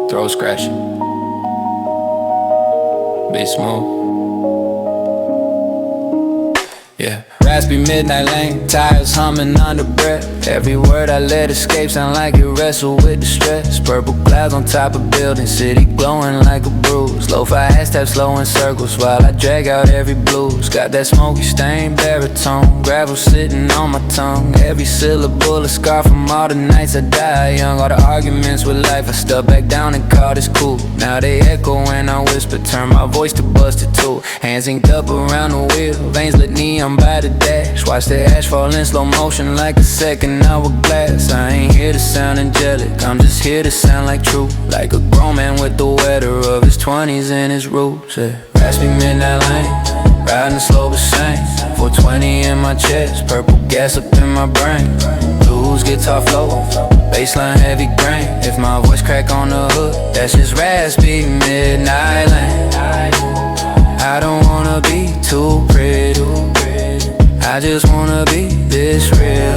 throat scratching, be smooth. Yeah, raspy midnight lane, tires humming under breath. Every word I let escape sound like it wrestled with the stress. Purple clouds on top of buildings, city glowing like a bruise. Lo-fi ass tap slow in circles while I drag out every blues. Got that smoky stain baritone, gravel sitting on my tongue. Every syllable a scar from all the nights I died young. All the arguments with life I stepped back down and called it cool. Now they echo when I whisper, turn my voice to busted tool. Hands inked up around the wheel, veins lit neon by the dash. Watch the ash fall in slow motion like a second hourglass. I ain't here to sound angelic, I'm just here to sound like true. Like a grown man with the weather of his 20s and his roots. Yeah. Raspy midnight lane, riding slow but sane. 420 in my chest, purple gas up in my brain. Blues guitar flow, bassline heavy grain. If my voice crack on the hook, that's just raspy midnight lane. I don't wanna be too pretty, I just wanna be this real.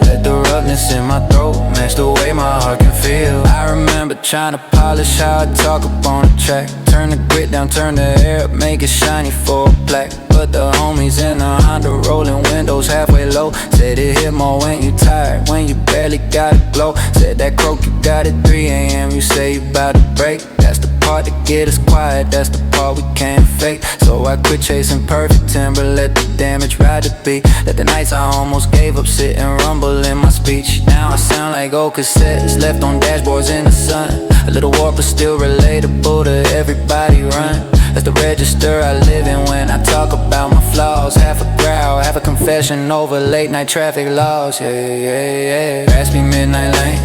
Let the roughness in my throat match the way my heart can feel. I remember trying to polish how I talk up on the track. Turn the grit down, turn the air up, make it shiny for a plaque. But the homies in the Honda rolling windows halfway low. Said it hit more when you tired, when you barely got a glow. Said that croak you got at 3 a.m. You say you bout to break. That's the part to get us quiet, that's the part we can't fake. So I quit chasing perfect timber, let the damage ride the beat. Let the nights I almost gave up sit and rumble in my speech. Now I sound like old cassettes left on dashboards in the sun. A little warp but still relatable to everybody run. That's the register I live in when I talk about my flaws. Half a growl, half a confession over late night traffic laws. Yeah, yeah, yeah. Raspy midnight lane,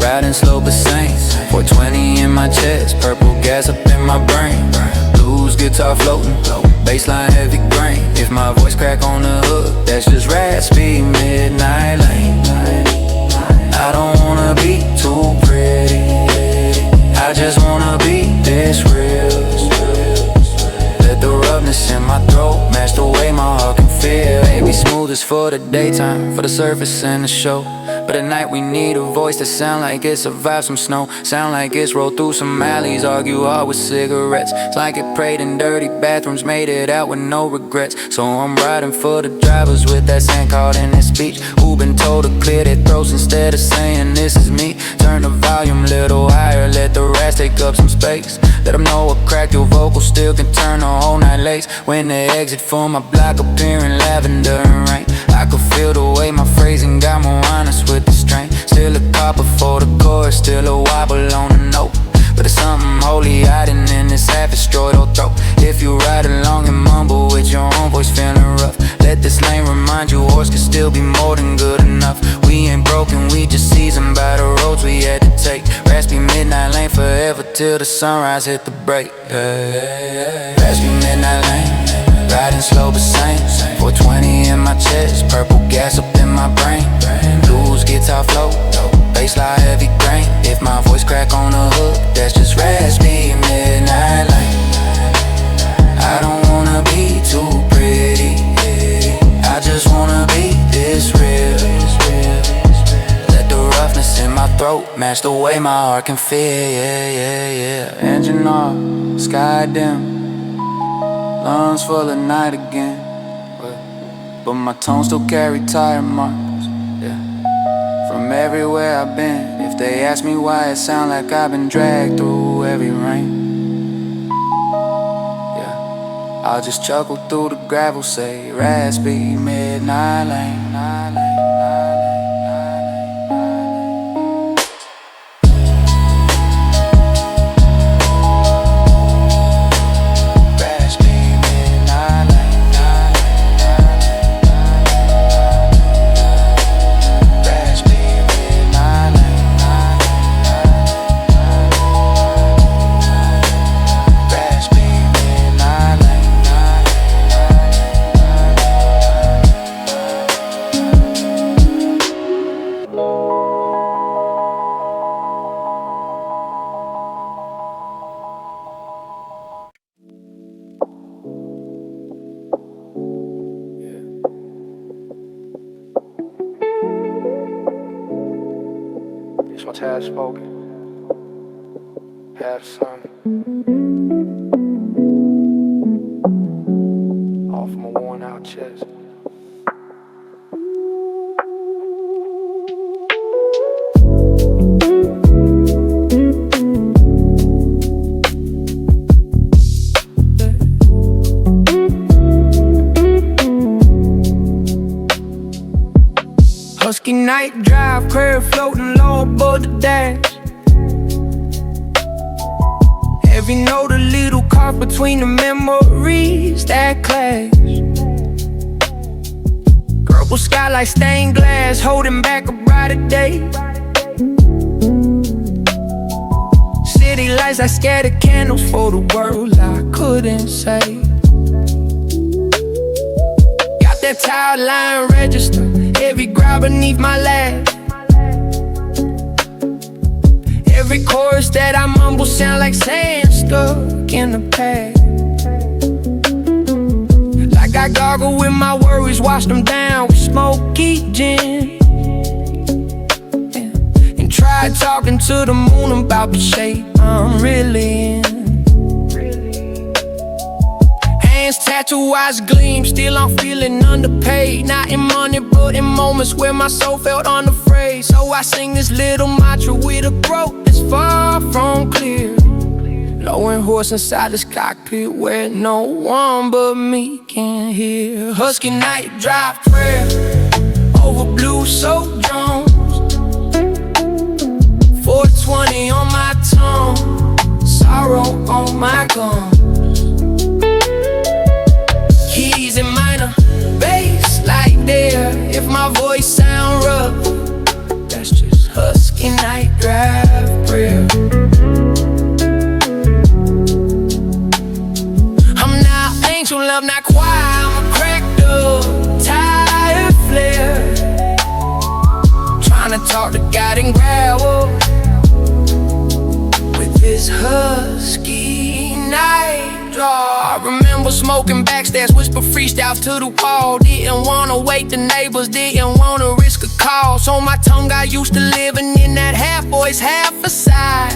riding slow but sane. 420 in my chest, purple gas up in my brain. Blues guitar floating, bassline heavy grain. If my voice crack on the hook, that's just raspy midnight lane. I don't wanna be too pretty, I just wanna be this real. Let the roughness in my throat match the way my heart can feel. Baby smooth is for the daytime, for the surface and the show. But at night we need a voice that sound like it survived some snow. Sound like it's rolled through some alleys, argue hard with cigarettes. It's like it prayed in dirty bathrooms, made it out with no regrets. So I'm riding for the drivers with that sand caught in their speech, who been told to clear their throats instead of saying this is me. Turn the volume a little higher, let the rats take up some space. Let them know a cracked your vocal still can turn a whole night late. When they exit from my block appearing lavender and rain, I could feel the way my phrasing got more honest with the strain. Still a copper for the chorus, still a wobble on the note. But it's something holy hiding in this half-destroyed old throat. If you ride along and mumble with your own voice feeling rough, let this lane remind you horse can still be more than good enough. We ain't broken, we just seasoned by the roads we had to take. Raspy midnight lane forever till the sunrise hit the break. Raspy midnight lane, riding slow but sane. 420 in my chest, purple gas up in my brain. Blues guitar flow, bassline heavy grain. If my voice crack on the hook, that's just raspy midnight lane. I don't wanna be too pretty, I just wanna be this real. Let the roughness in my throat match the way my heart can feel. Yeah, yeah, yeah. Engine off, sky dim, lungs full of night again. But my tones still carry tire marks, yeah, from everywhere I've been. If they ask me why, it sound like I've been dragged through every rain. Yeah, I'll just chuckle through the gravel, say raspy midnight lane. Smoky. have some off my worn out chest. Husky night drive, crib floating low above the dash. Every note a little caught between the memories that clash. Purple sky like stained glass, holding back a brighter day. City lights like scattered candles for the world I couldn't say. Got that tile line register, every growl beneath my laugh. Every chorus that I mumble sound like sand stuck in the past. Like I gargle with my worries, wash them down with Smoky gin. And try talking to the moon about the shape I'm really in. Hands tattooed, eyes gleam, still I'm feeling underpaid. Not in money, but in moments where my soul felt unafraid. So I sing this little mantra with a throat that's far from clear. Lowering horse inside this cockpit where no one but me can hear. Husky night drive prayer over blue soap drums. 420 on my tongue, sorrow on my gums. Keys in minor, bass like there. If my voice sound rough, that's just husky night drive prayer. I'm not angel, love not choir. I'm a cracked up, tired flare, trying to talk to God and gravel with this husky night drive. I remember smoking backstairs, whisper freestyles to the wall. Didn't wanna wake the neighbors, didn't wanna risk a call. So my tongue got used to living in that half voice, half aside.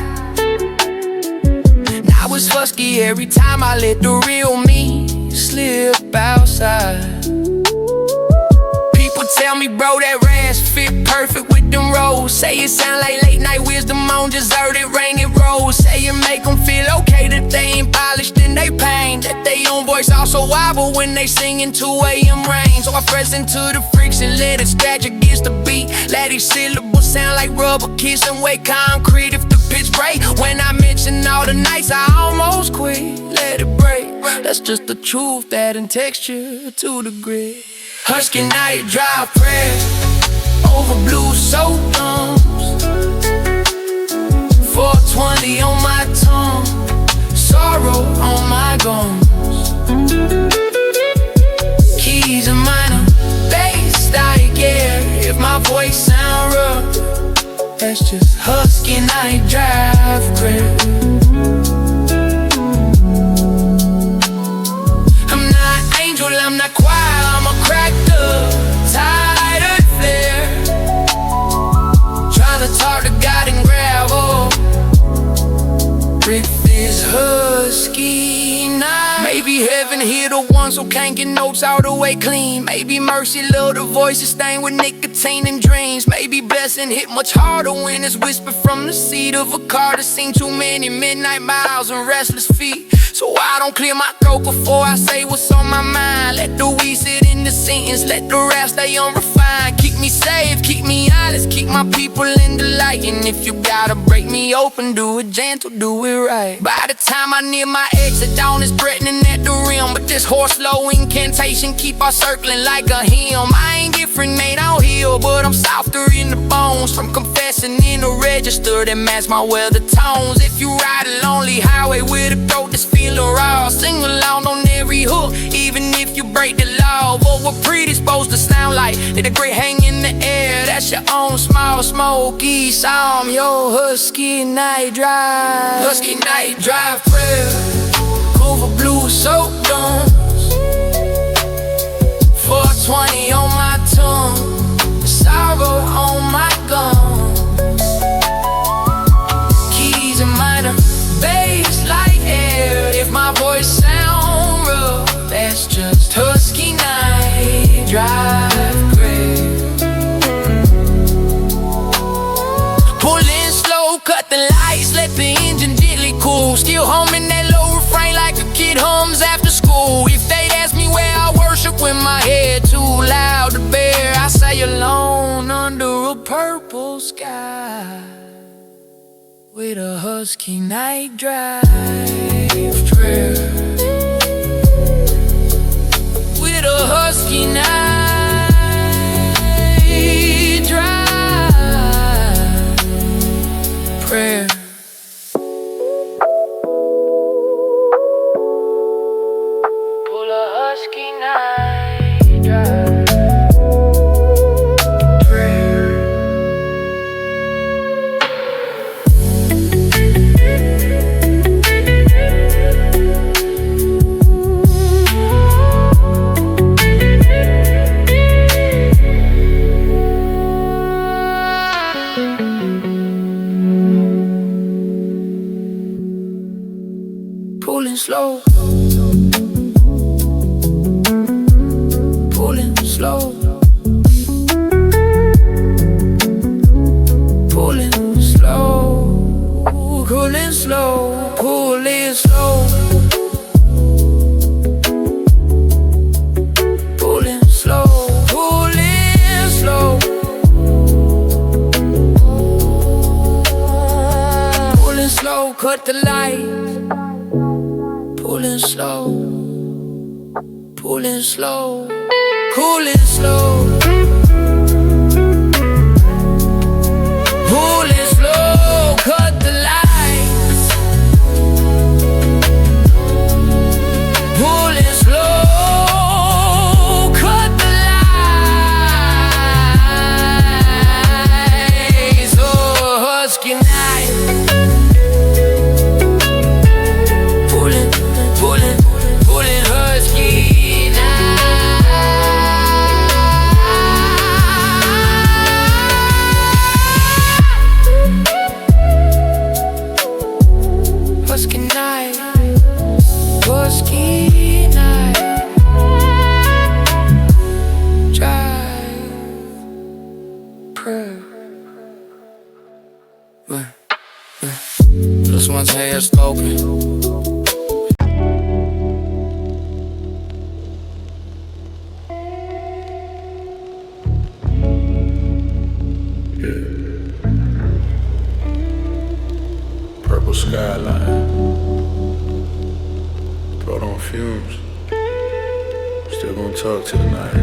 Now it's husky every time I let the real me slip outside. People tell me, bro, that rash fit perfect with them rolls. Say it sound like late night wisdom on deserted rainy roads. Say it make them feel okay that they ain't polished in they pain, that they own voice also wobble when they sing in 2 a.m. rain. So I press into the friction, let it scratch against the beat. Let each syllable sound like rubber, kiss and wait concrete if the pitch break. When I mention all the nights I almost quit, let it break. That's just the truth, that in texture to the grid. Husky night drive prayer over blue soap drums. 420 on my tongue, sorrow on my gums. Keys in minor, bass like air. If my voice sound rough, that's just husky night drive prayer. I'm not angel, I'm not choir. I'm a cracked up, tired flare, trying to talk to God and gravel with this husky night. Maybe heaven hear the ones who can't get notes all the way clean. Maybe mercy love the voices stained with nicotine and dreams. Maybe blessing hit much harder when it's whispered from the seat of a car that's seen too many midnight miles and restless feet. So I don't clear my throat before I say what's on my mind. Let the weed sit in the sentence, let the rap stay unrefined. Keep me safe, keep me honest, keep my people in the light. And if you gotta break me open, do it gentle, do it right. By the time I near my exit, dawn is threatening at the rim. But this horse low incantation keep on circling like a hymn. I ain't different, made out here, but I'm softer in the bones from confessing in a register that match my weather tones. If you ride a lonely highway with a throat that's feeling raw, sing along on every hook, even if you break the law. But we're predisposed to sound like let the great hang in the air. That's your own small smoky sound. Yo, husky night drive, husky night drive prayer over blue soap drums. 420 on my tongue, sorrow on my gums. Keys in minor, worship when my head too loud to bear. I say alone under a purple sky with a husky night drive prayer. With a husky night drive prayer. Pull a husky night drive prayer. Pulling slow, pulling slow, pulling slow, pulling slow, pulling slow, pulling slow, pulling slow, pulling slow, cut the light. Pulling slow, pulling slow, pulling slow, pulling slow, cut the lights. Pulling slow, cut the lights. Oh, husky night. Pulling husky night. Husky night. Husky night. Drive prayer. This one's hair spoken. Purple skyline, throat on fumes, still gonna talk to the night.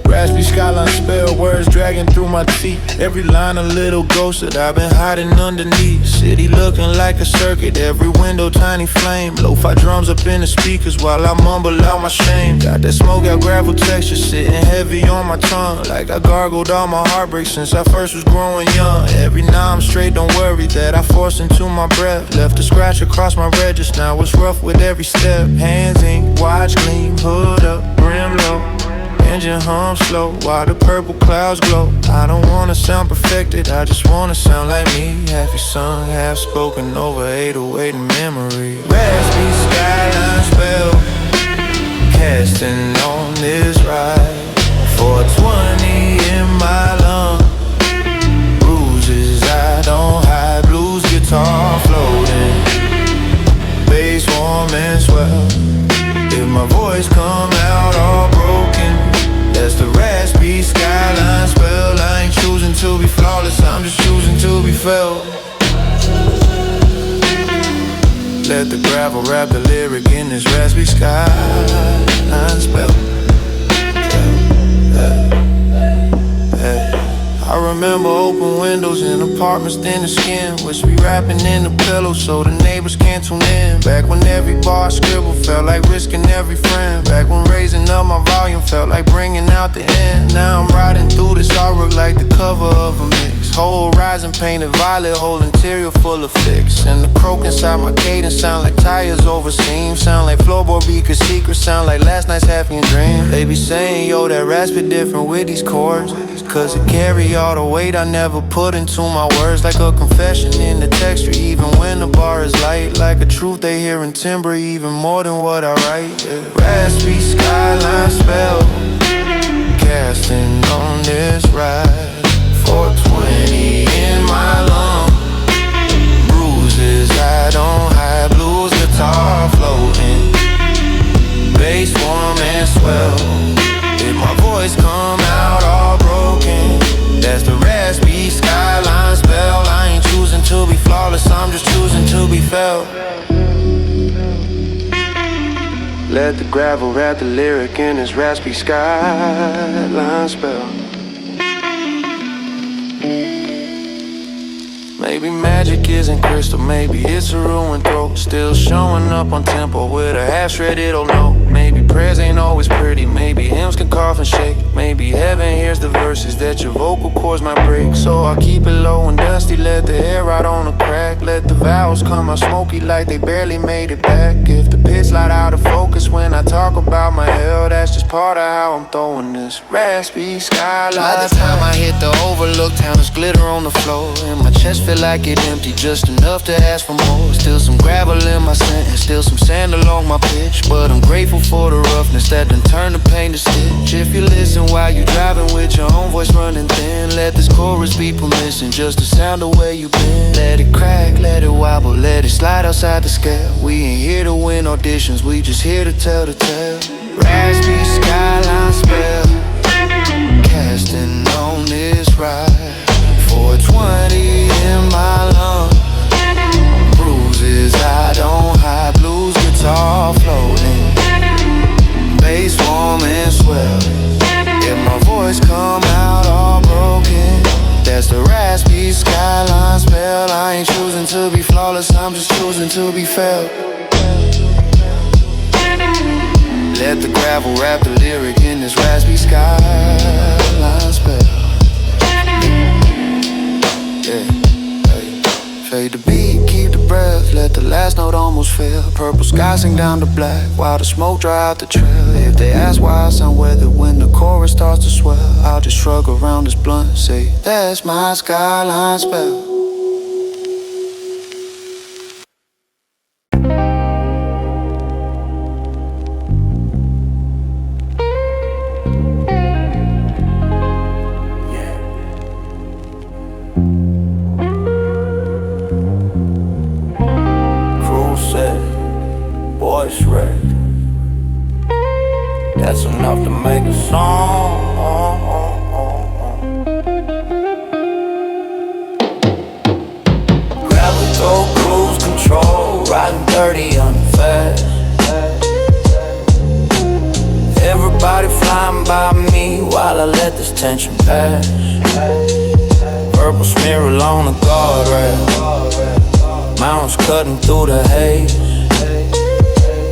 Raspy skyline spell words dragging through my teeth. Every line a little ghost that I've been hiding underneath. City looking like a circuit, every window tiny flame. Lo-fi drums up in the speakers while I mumble out my shame. Got that smoke out gravel texture sitting heavy on my tongue, like I gargled all my heartbreak since I first was growing young. Every now I'm straight, don't worry that I forced into my breath. Left a scratch across my register, now it's rough with every step. Hands ink, watch gleam, hood up, brim low. Engine hum slow while the purple clouds glow. I don't wanna sound perfected, I just wanna sound like me. Half your sung, half spoken over 808 in memory. Raspy skyline spell, casting on this ride. 420 in my lung, bruises I don't hide. Blues guitar floating, bass warm and swell. If my voice come out all broken, that's the raspy skyline spell. I ain't choosing to be flawless, I'm just choosing to be felt. Let the gravel wrap the lyric in this raspy skyline spell. I remember open windows in apartments, thin the skin. Wish we rapping in the pillow so the neighbors can't tune in. Back when every bar I scribbled felt like risking every friend. Back when raising up my volume felt like bringing out the end. Now I'm riding through this artwork like the cover of a mix. Whole horizon painted violet, whole interior full of flicks. And the croak inside my cadence sound like tires over seams. Sound like floorboard beakers, secrets sound like last night's happy dream. They be saying, yo, that raspy different with these chords, cause it carry all the weight I never put into my words. Like a confession in the texture, even when the bar is light. Like a truth they hear in timbre, even more than what I write. Raspy skyline spell, casting on this ride. 420 in my lung, bruises I don't Let the gravel wrap the lyric in his raspy skyline spell. Maybe magic isn't crystal, maybe it's a ruined throat. Still showing up on tempo with a half-shredded old note. Maybe prayers ain't always pretty, maybe hymns can cough and shake. Maybe heaven hears the verses that your vocal cords might break. So I'll keep it low and dusty, let the air ride on a crack. Let the vowels come out smoky like they barely made it back. If the pitch light out of focus when I talk about my hell, that's just part of how I'm throwing this raspy skyline. By the time I hit the overlook town, there's glitter on the floor, and my chest feel like it empty, just enough to ask for more. Still some gravel in my sentence, still some sand along my pitch, but I'm grateful for the roughness that done turned the pain to stitch. If you listen while you driving with your own voice running thin, let this chorus be permission, just the sound of where you been. Let it crack, let it wobble, let it slide outside the scale. We ain't here to win auditions, we just here to tell the tale. Raspy skyline spell, casting on this ride. 420 in my lungs, bruises I don't hide, blues guitar floating, bass warm and swelling. If my voice come out all broken, that's the raspy skyline spell. I ain't choosing to be flawless, I'm just choosing to be felt. Let the gravel wrap the lyric in this raspy skyline spell. Fade the beat, keep the breath, let the last note almost fail. Purple sky sink down to black while the smoke dry out the trail. If they ask why I sound weathered when the chorus starts to swell, I'll just shrug around this blunt and say, that's my skyline spell. That's enough to make a song. Gravel throw, cruise control, riding 30 on the fast. Everybody flying by me while I let this tension pass. Purple smear along the guardrail, mountains cutting through the haze.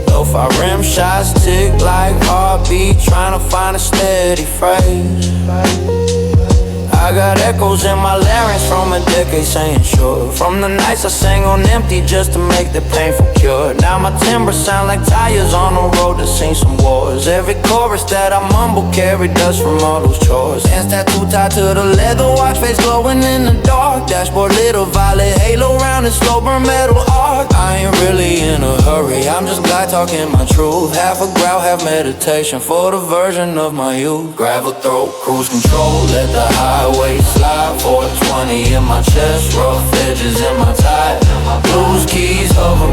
Lo-fi rim shots tick like heartbeat, trying to find a steady phrase. I got echoes in my larynx from a decade saying sure. From the nights I sang on empty just to make the painful cure. Now my timbers sound like tires on a road that's seen some wars. Every chorus that I mumble carry dust from all those chores. Hands tattooed tied to the leather, watch face glowing in the dark. Dashboard little violet halo round and slow burn metal arc. I ain't really in a hurry, I'm just glad talking my truth. Half a growl, half meditation for the version of my youth. Gravel throat, cruise control, let the highway slide. 420 in my chest, rough edges in my tie. Blues keys hover,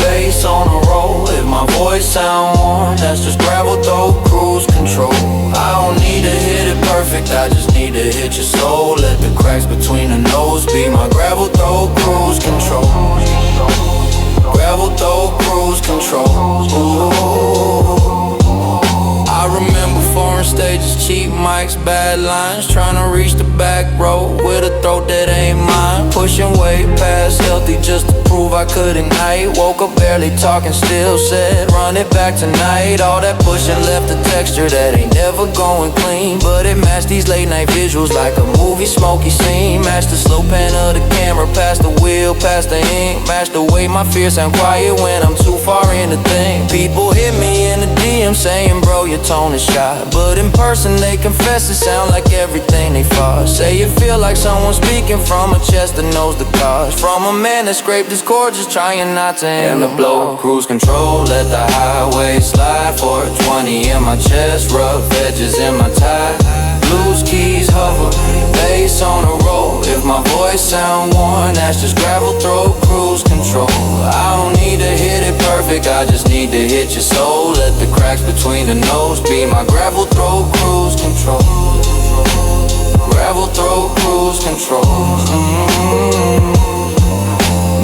bass on the roll. If my voice sound worn, that's just gravel throat, cruise control. I don't need to hit it perfect, I just need to hit your soul. Let the cracks between the nose be my gravel throat, cruise control. Gravel throat, cruise control. Ooh. I remember foreign stages, cheap mics, bad lines. Trying to reach the back row with a throat that ain't mine. Pushing way past healthy just to prove I could ignite. Woke up barely talking, still said run it back tonight. All that pushing left a texture that ain't never going clean, but it matched these late night visuals like a movie Smoky scene. Matched the slow pan of the camera, past the wheel, past the ink. Matched the way my fears sound quiet when I'm too far in to think. People hit me in the DM saying bro your tone is shy, but in person they confess it sound like everything they fought. Say you feel like someone speaking from a chest that knows the cause. From a man that scraped his cord just trying not to end the blow. Cruise control, let the highway slide. 420 in my chest, rough edges in my tie. Blues keys hover, bass on the roll. If my voice sound worn, that's just gravel throat, cruise control. I don't need to hit it perfect, I just need to hit your soul. Let the cracks between the nose be my gravel throat, cruise control. Gravel throat, cruise control.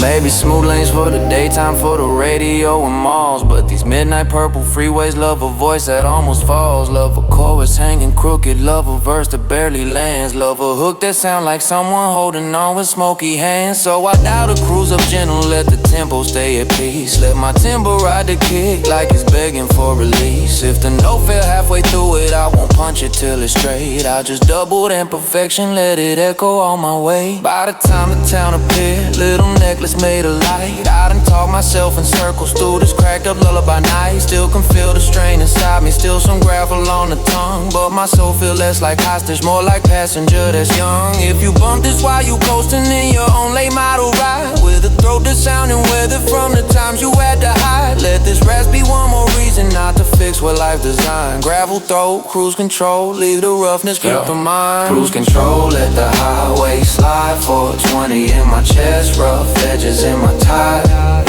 Maybe smooth lanes for the daytime, for the radio and malls. But these midnight purple freeways love a voice that almost falls. Love a chorus hanging crooked, love a verse that barely lands. Love a hook that sound like someone holding on with smoky hands. So I dial the cruise up gentle, let the tempo stay at peace. Let my timber ride the kick like it's begging for release. If the note fell halfway through it, I won't punch it till it's straight. I'll just double the imperfection, let it echo all my way. By the time the town appeared, little necklace made of light. I done talked myself in circles through this cracked up lullaby night. Still can feel the strain inside me, still some gravel on the tongue. But my soul feel less like hostage, more like passenger that's young. If you bump this while you coasting in your own late model ride, with a throat that's sounding weathered from the times you had to hide. Let this rest be one more reason not to fix what life designed. Gravel throat, cruise control, leave the roughness, keep the mind. Cruise control, let the highway slide. 420 in my chest, rough edges in my tie.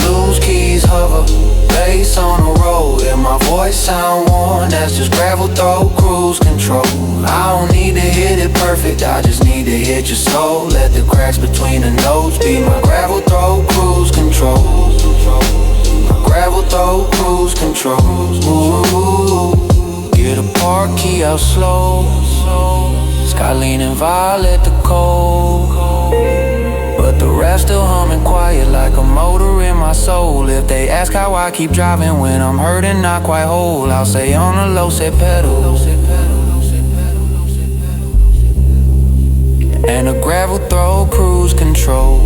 Loose keys hover, bass on the road. If my voice sound worn, that's just gravel throat, cruise control. I don't need to hit it perfect, I just need to hit your soul. Let the cracks between the notes be my gravel throat, cruise control. My gravel throat, cruise control. Ooh, get a park key out slow. Sky leaning violet the cold, but the rap still humming quiet like a motor in my soul. If they ask how I keep driving when I'm hurting, not quite whole, I'll say on the low set pedal and a gravel throw, cruise control.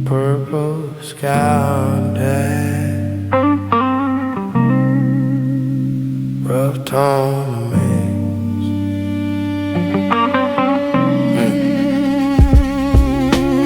Purple scout day, rough tone mix.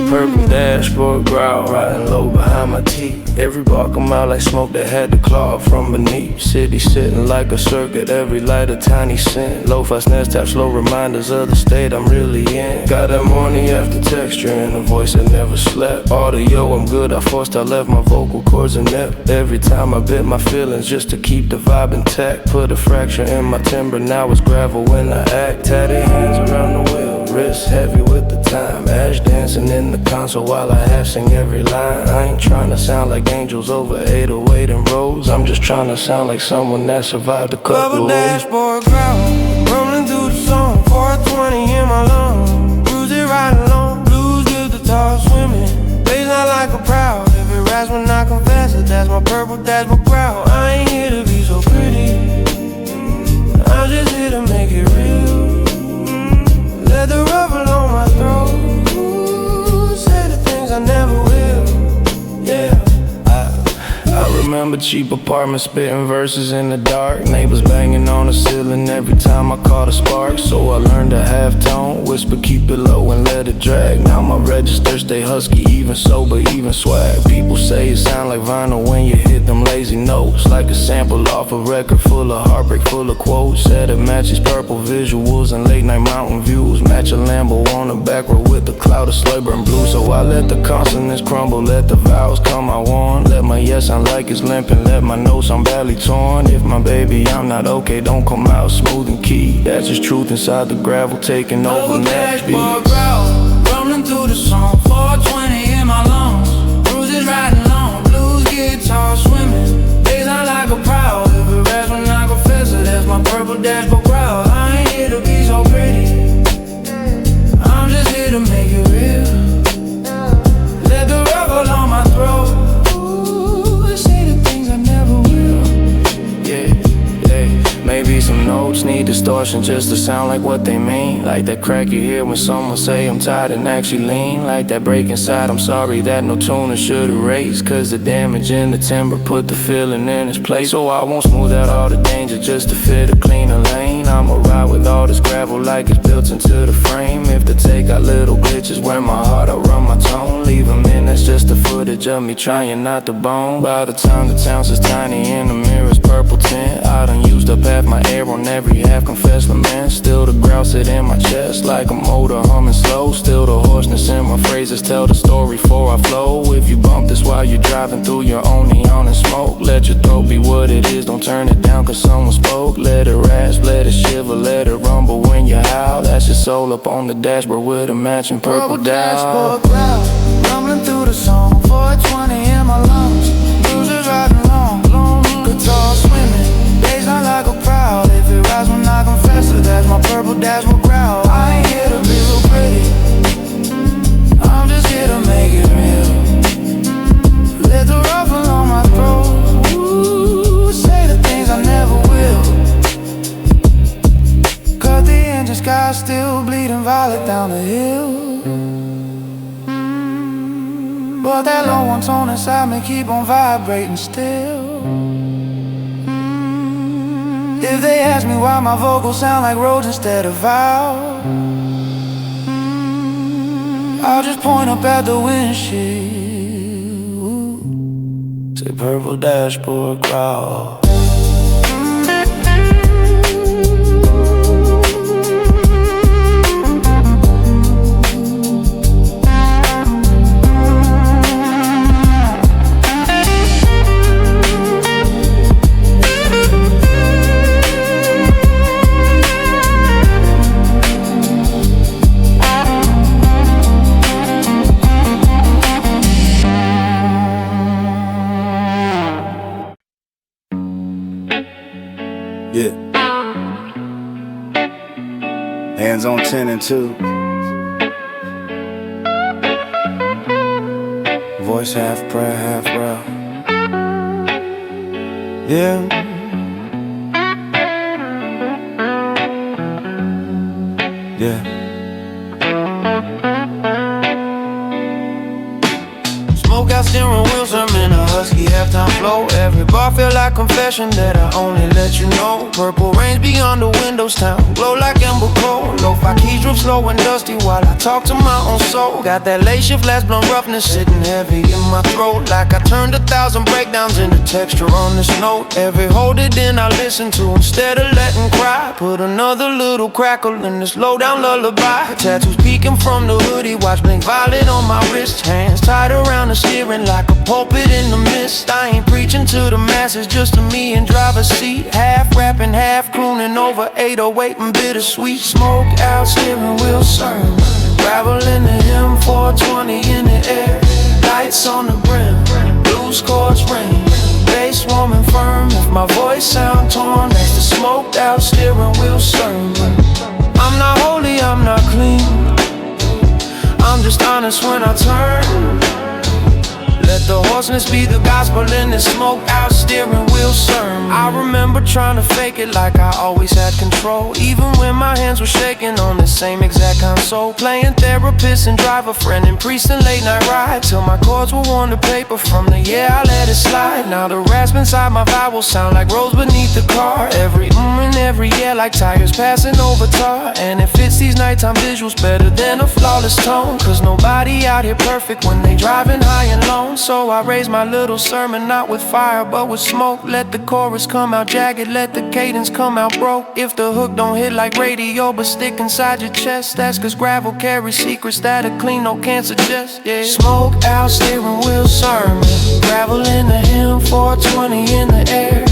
Purple dashboard growl, riding low behind my teeth. Every bar come out like smoke that had to claw from beneath. City sitting like a circuit, every light a tiny scent. Lo-fi snares tap slow reminders of the state I'm really in. Got that morning after texture and a voice that never slept. Audio, I'm good, I forced, I left my vocal cords inept. Every time I bit my feelings just to keep the vibe intact. Put a fracture in my timber, now it's gravel when I act. Tatted hands around the wheel, wrist heavy with the time. Ash dancing in the console while I half sing every line. I ain't trying to sound like angels over 808 and roads. I'm just trying to sound like someone that survived a couple Bubble dashboard growl, rolling through the song. 420 in my lungs, cruise it right along. Blues with the tall swimming, bass not like a proud. If it raps when I confess it, that's my purple dashboard growl. I ain't here to be so pretty, I'm just here to make it real. Let the ruffle on my throat, say the things I never will. Yeah, I remember cheap apartments spitting verses in the dark. Neighbors banging on the ceiling every time I caught a spark. So I learned to half tone, whisper, keep it low and let it drag. Now my register stay husky, even sober, even swag. People say it sound like vinyl when you hit them lazy notes, like a sample off a record full of heartbreak, full of quotes. Said it matches purple visuals and late night mountain views. Match a Lambo on the back row with a cloud of slur and blue. So I let the consonants crumble, let the vowels come I want. Let my yes sound like it's limping, let my notes I'm badly torn. If my baby I'm not okay, don't come out smooth and key. That's just truth inside the gravel taking over next beat. dashboard growl, rolling through the song. 420 in my lungs, bruises riding long. Blues guitar swimming, bass not like a proud. If it raps when I confess it, that's my purple dashboard growl. I ain't here to be so pretty, I'm just here to make it real. Let the ruffle on my throat, Maybe some notes need to distortion just to sound like what they mean. Like that crack you hear when someone say I'm tired and actually lean. Like that break inside, I'm sorry that no tuner should erase. Cause the damage in the timber put the feeling in its place. So I won't smooth out all the danger just to fit a cleaner lane. I'ma ride with all this gravel like it's built into the frame. If to take out little glitches where my heart, I run my tone. Leave them in, that's just the footage of me trying not to bone. By the time the town's is tiny and the mirror's purple tint, I done used up half my air on every half confessed lament. Still the growl sit in my chest like a motor humming slow. Still the hoarseness in my phrases tell the story before I flow. If you bump this while you're driving through your own neon and smoke, let your throat be what it is, don't turn it down cause someone spoke. Let it rasp, let it shiver, let it rumble when you howl. That's your soul up on the dashboard with a matching purple dial. Rumbling through the song, 420 in my lungs. Bruises riding long, guitar swimming. Days not like a crowd. If it rise when I confess it, that's my purple dashboard growl. I ain't here to be real pretty, I'm just here to make it real. Let the ruffle on my throat, ooh, say the things I never will. Cause the engine sky still bleeding violet down the hill. But that low one tone inside me keep on vibrating still. If they ask me why my vocals sound like roads instead of valves, I'll just point up at the windshield, say purple dashboard growl. Yeah. Hands on 10 and 2. Voice half prayer, half growl. Yeah. Yeah. Smoke out steering wheels, I'm in a husky halftime flow. Every bar feel like confession that I only let you know. Purple rains beyond the windows, town glow like ember cold. Lo-fi keys drip slow and dusty while I talk to my own soul. Got that late shift, last blunt roughness sitting heavy in my throat. Like I turned 1,000 breakdowns into texture on this note. Every hold it in I listen to instead of letting cry. Put another little crackle in this low down lullaby. Tattoos peeking from the hoodie, watch blink violet on my wrist. Hands tied around the steering like a pulpit in the mist. I ain't preaching to the masses, just to me in driver's seat. Half rapping, half crooning over 808 and bittersweet. Smoke out steering wheel sermon, gravel in the hymn, 420 in the air. Lights on the brim, blues chords ring, bass warm and firm. If my voice sound torn, that's the smoked out steering wheel sermon. I'm not holy, I'm not clean, I'm just honest when I turn. Let the hoarseness be the gospel in this smoked out steering wheel sermon. I remember trying to fake it like I always had control, even when my hands were shaking on the same exact console. Playing therapist and driver, friend and priest and late night ride, till my chords were worn to paper from the year I let it slide. Now the rasp inside my vowels sound like roads beneath the car. Every and every year like tires passing over tar. And it fits these nighttime visuals better than a flawless tone. Cause nobody out here perfect when they driving high and low. So I raise my little sermon, not with fire but with smoke. Let the chorus come out jagged, let the cadence come out broke. If the hook don't hit like radio but stick inside your chest, that's cause gravel carries secrets that a clean no can't suggest. Yeah. Smoke out steering wheel sermon, gravel in the hymn, 420 in the air.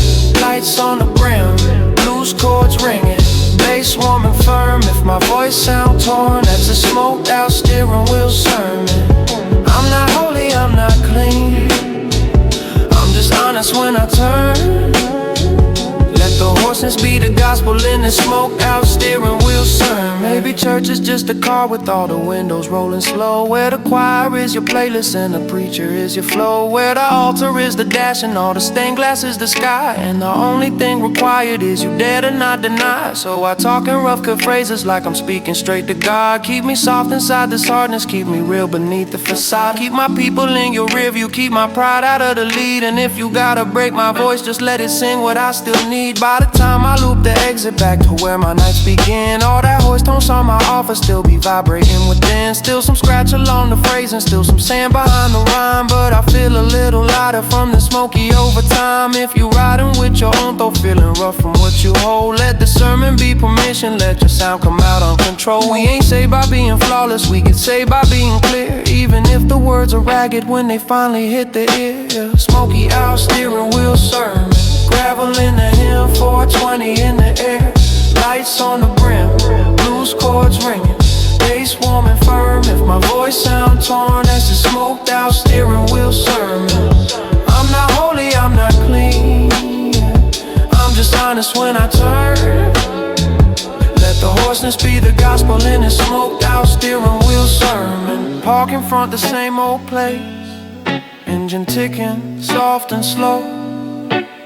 Lights on the brim, blues chords ringing, bass warm and firm. If my voice sound torn, that's a smoked out steering wheel sermon. I'm not holy, I'm not clean, I'm just honest when I turn. Let the horse hoarseness be the gospel in the smoked out steering wheel sermon. Maybe church is just a car with all the windows rolling slow, where the choir is your playlist and the preacher is your flow, where the altar is the dash and all the stained glass is the sky, and the only thing required is you dare to not deny. So I talk in rough cut phrases like I'm speaking straight to God. Keep me soft inside this hardness, keep me real beneath the facade. Keep my people in your rear view, keep my pride out of the lead. And if you gotta break my voice, just let it sing what I still need. By the time I loop the exit back to where my nights begin, all that hoist tones on my offer still be vibrating within. Still some scratch along the phrase and still some sand behind the rhyme, but I feel a little lighter from the smoky overtime. If you riding with your own thought, feeling rough from what you hold, let the sermon be permission, let your sound come out on control. We ain't saved by being flawless, we get saved by being clear, even if the words are ragged when they finally hit the ear. Smoky out steering wheel sermon, gravel in the hymn, 420 in the air, lights on the brim, blues chords ringing, bass warm and firm. If my voice sound torn, that's the smoked out steering wheel sermon. I'm not holy, I'm not clean, I'm just honest when I turn. Let the hoarseness be the gospel in a smoked out steering wheel sermon. Park in front the same old place, engine ticking soft and slow,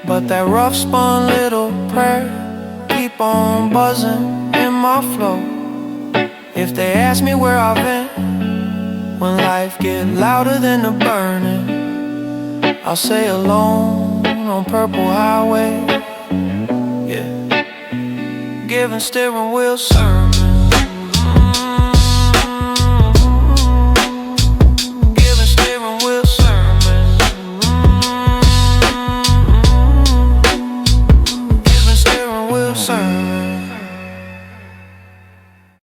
but that rough spun little prayer keep on buzzing in my flow. If they ask me where I've been when life get louder than the burning, I'll say alone on Purple Highway, yeah, giving steering wheel sermon.